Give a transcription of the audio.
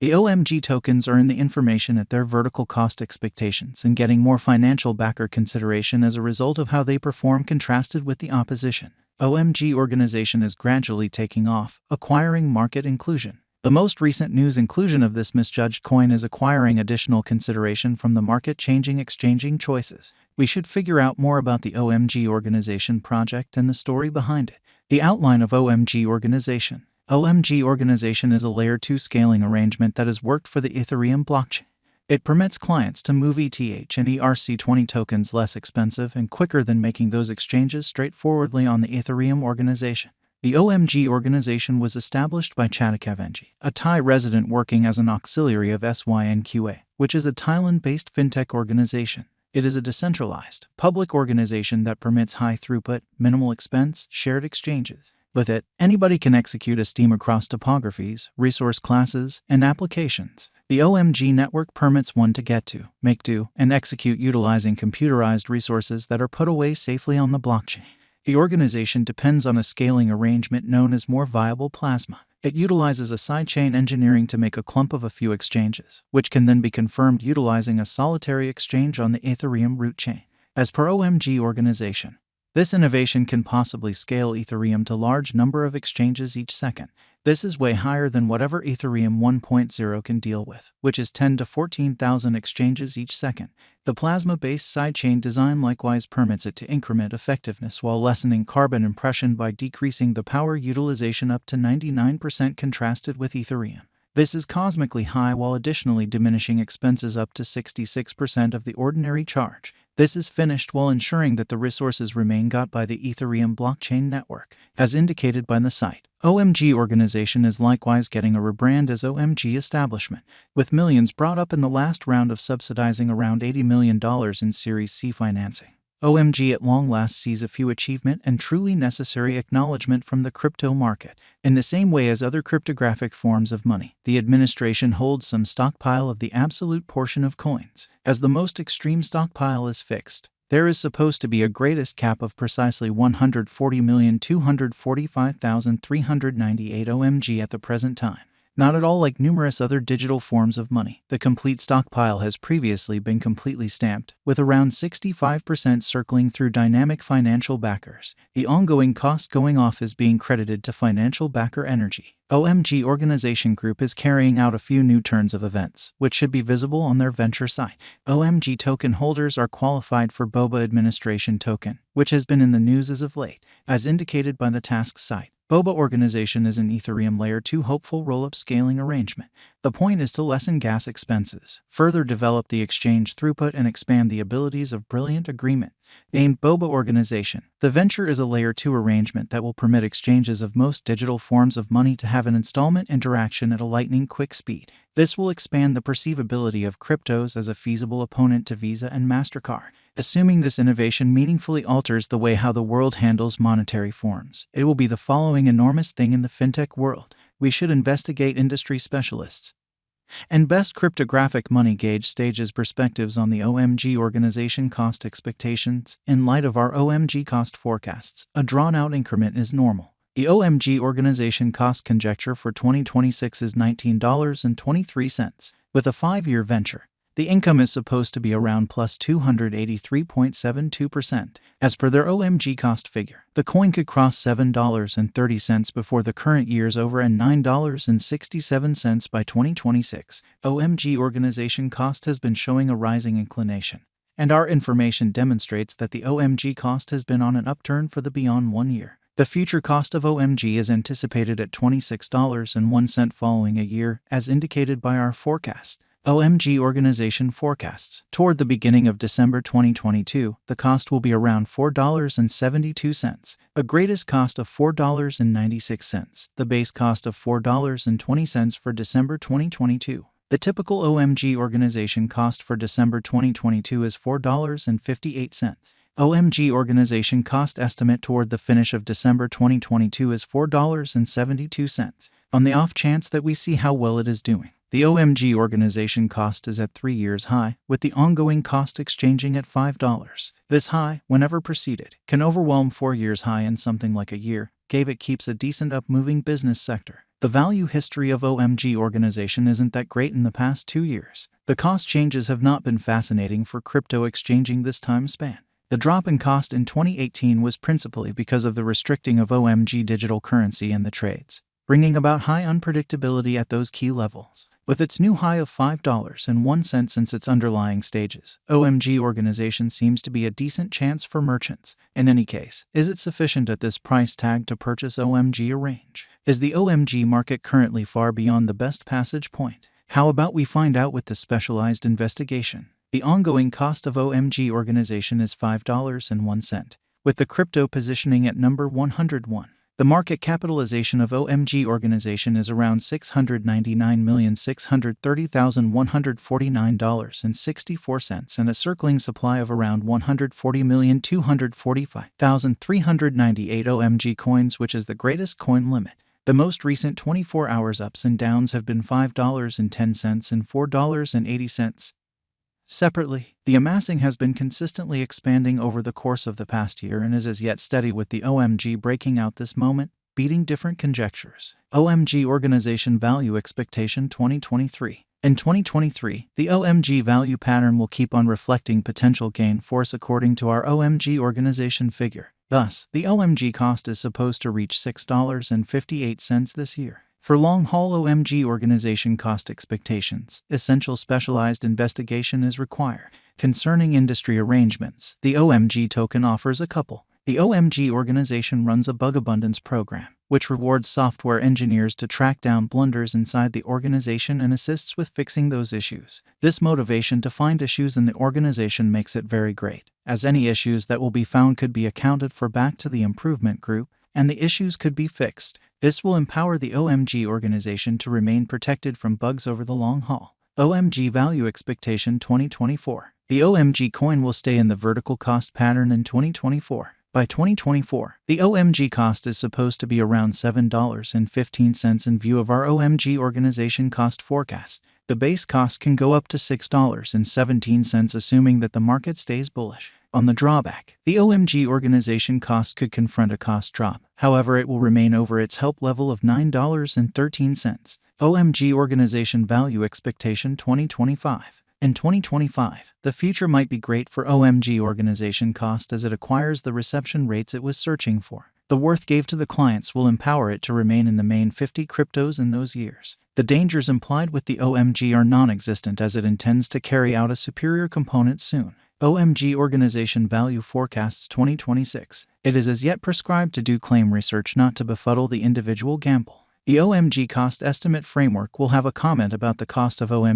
The OMG tokens are in the information at their vertical cost expectations and getting more financial backer consideration as a result of how they perform contrasted with the opposition. OMG organization is gradually taking off, acquiring market inclusion. The most recent news inclusion of this misjudged coin is acquiring additional consideration from the market-changing exchanging choices. We should figure out more about the OMG organization project and the story behind it. The outline of OMG organization. OMG organization is a Layer 2 scaling arrangement that has worked for the Ethereum blockchain. It permits clients to move ETH and ERC20 tokens less expensive and quicker than making those exchanges straightforwardly on the Ethereum organization. The OMG organization was established by Chadikavanji, a Thai resident working as an auxiliary of SYNQA, which is a Thailand-based fintech organization. It is a decentralized, public organization that permits high throughput, minimal expense, shared exchanges. With it, anybody can execute a scheme across topographies, resource classes, and applications. The OMG network permits one to get to, make do, and execute utilizing computerized resources that are put away safely on the blockchain. The organization depends on a scaling arrangement known as more viable plasma. It utilizes a sidechain engineering to make a clump of a few exchanges, which can then be confirmed utilizing a solitary exchange on the Ethereum root chain. As per OMG organization, this innovation can possibly scale Ethereum to large number of exchanges each second. This is way higher than whatever Ethereum 1.0 can deal with, which is 10 to 14,000 exchanges each second. The plasma-based sidechain design likewise permits it to increment effectiveness while lessening carbon impression by decreasing the power utilization up to 99% contrasted with Ethereum. This is cosmically high while additionally diminishing expenses up to 66% of the ordinary charge. This is finished while ensuring that the resources remain got by the Ethereum blockchain network, as indicated by the site. OMG organization is likewise getting a rebrand as OMG establishment, with millions brought up in the last round of subsidizing around $80 million in Series C financing. OMG at long last sees a few achievement and truly necessary acknowledgement from the crypto market. In the same way as other cryptographic forms of money, the administration holds some stockpile of the absolute portion of coins. As the most extreme stockpile is fixed, there is supposed to be a greatest cap of precisely 140,245,398 OMG at the present time. Not at all like numerous other digital forms of money. The complete stockpile has previously been completely stamped, with around 65% circling through dynamic financial backers. The ongoing cost going off is being credited to financial backer energy. OMG Organization Group is carrying out a few new turns of events, which should be visible on their venture site. OMG token holders are qualified for Boba Administration Token, which has been in the news as of late, as indicated by the task site. Boba organization is an Ethereum Layer 2 hopeful roll-up scaling arrangement. The point is to lessen gas expenses, further develop the exchange throughput, and expand the abilities of Brilliant Agreement. Named Boba Organization, the venture is a Layer 2 arrangement that will permit exchanges of most digital forms of money to have an installment interaction at a lightning-quick speed. This will expand the perceivability of cryptos as a feasible opponent to Visa and MasterCard. Assuming this innovation meaningfully alters the way how the world handles monetary forms, it will be the following enormous thing in the fintech world. We should investigate industry specialists and best cryptographic money gauge stages perspectives on the OMG organization cost expectations. In light of our OMG cost forecasts, a drawn-out increment is normal. The OMG organization cost conjecture for 2026 is $19.23. With a 5-year venture, the income is supposed to be around plus 283.72%. As per their OMG cost figure, the coin could cross $7.30 before the current year's over and $9.67 by 2026. OMG organization cost has been showing a rising inclination, and our information demonstrates that the OMG cost has been on an upturn for the beyond 1 year. The future cost of OMG is anticipated at $26.01 following a year, as indicated by our forecast. OMG organization forecasts. Toward the beginning of December 2022, the cost will be around $4.72, a greatest cost of $4.96, the base cost of $4.20 for December 2022. The typical OMG organization cost for December 2022 is $4.58. OMG organization cost estimate toward the finish of December 2022 is $4.72. On the off chance that we see how well it is doing, the OMG organization cost is at 3 years high, with the ongoing cost exchanging at $5. This high, whenever preceded, can overwhelm 4 years high in something like a year. It keeps a decent up-moving business sector. The value history of OMG organization isn't that great in the past 2 years. The cost changes have not been fascinating for crypto exchanging this time span. The drop in cost in 2018 was principally because of the restricting of OMG digital currency and the trades, bringing about high unpredictability at those key levels. With its new high of $5.01 since its underlying stages, OMG organization seems to be a decent chance for merchants. In any case, is it sufficient at this price tag to purchase OMG a range? Is the OMG market currently far beyond the best passage point? How about we find out with the specialized investigation? The ongoing cost of OMG organization is $5.01, with the crypto positioning at number 101. The market capitalization of OMG organization is around $699,630,149.64 and a circling supply of around 140,245,398 OMG coins, which is the greatest coin limit. The most recent 24 hours ups and downs have been $5.10 and $4.80. Separately, the amassing has been consistently expanding over the course of the past year and is as yet steady, with the OMG breaking out this moment, beating different conjectures. OMG Organization Value Expectation 2023. In 2023, the OMG value pattern will keep on reflecting potential gain force according to our OMG organization figure. Thus, the OMG cost is supposed to reach $6.58 this year. For long-haul OMG organization cost expectations, essential specialized investigation is required. Concerning industry arrangements, the OMG token offers a couple. The OMG organization runs a bug abundance program, which rewards software engineers to track down blunders inside the organization and assists with fixing those issues. This motivation to find issues in the organization makes it very great, as any issues that will be found could be accounted for back to the improvement group, and the issues could be fixed. This will empower the OMG organization to remain protected from bugs over the long haul. OMG Value Expectation 2024. The OMG coin will stay in the vertical cost pattern in 2024. By 2024, the OMG cost is supposed to be around $7.15 in view of our OMG organization cost forecast. The base cost can go up to $6.17 assuming that the market stays bullish. On the drawback, the OMG organization cost could confront a cost drop. However, it will remain over its help level of $9.13. OMG Organization Value Expectation 2025. In 2025, the future might be great for OMG organization cost as it acquires the reception rates it was searching for. The worth gave to the clients will empower it to remain in the main 50 cryptos in those years. The dangers implied with the OMG are non-existent as it intends to carry out a superior component soon. OMG Organization Value Forecasts 2026. It is as yet prescribed to do claim research, not to befuddle the individual gamble. The OMG Cost Estimate Framework will have a comment about the cost of OMG